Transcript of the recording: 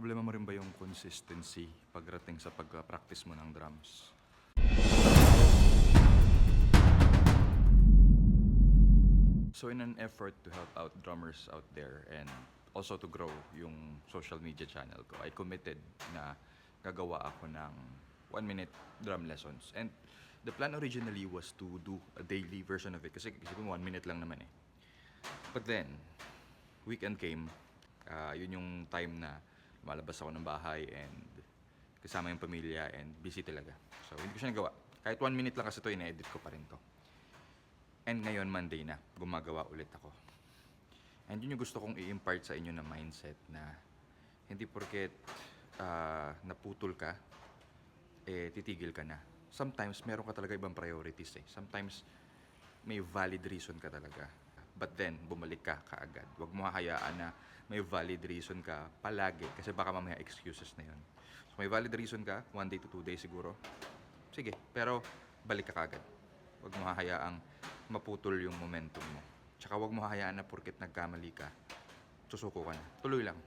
Problema mo rin ba yung consistency pagdating sa pag-practice mo ng drums? So in an effort to help out drummers out there and also to grow yung social media channel ko, I committed na gagawa ako ng 1-minute drum lessons. And the plan originally was to do a daily version of it kasi isipin mo 1 minute lang naman eh. But then, weekend came, yun yung time na lumalabas ako ng bahay and kasama yung pamilya and busy talaga. So hindi ko siya nagawa. Kahit 1 minute lang kasi ito, ina-edit ko pa rin to. And ngayon, Monday na, gumagawa ulit ako. And yun yung gusto kong i-impart sa inyo na mindset na hindi porket naputol ka, titigil ka na. Sometimes, meron ka talaga ibang priorities eh. Sometimes, may valid reason ka talaga. But then, bumalik ka kaagad. Huwag mo hahayaan na may valid reason ka palagi kasi baka mamaya excuses na yun. So, may valid reason ka, 1 day to 2 days siguro. Sige, pero balik ka kaagad. Huwag mo hahayaang maputol yung momentum mo. Tsaka huwag mo hahayaan na porket nagkamali ka, susuko ka na. Tuloy lang.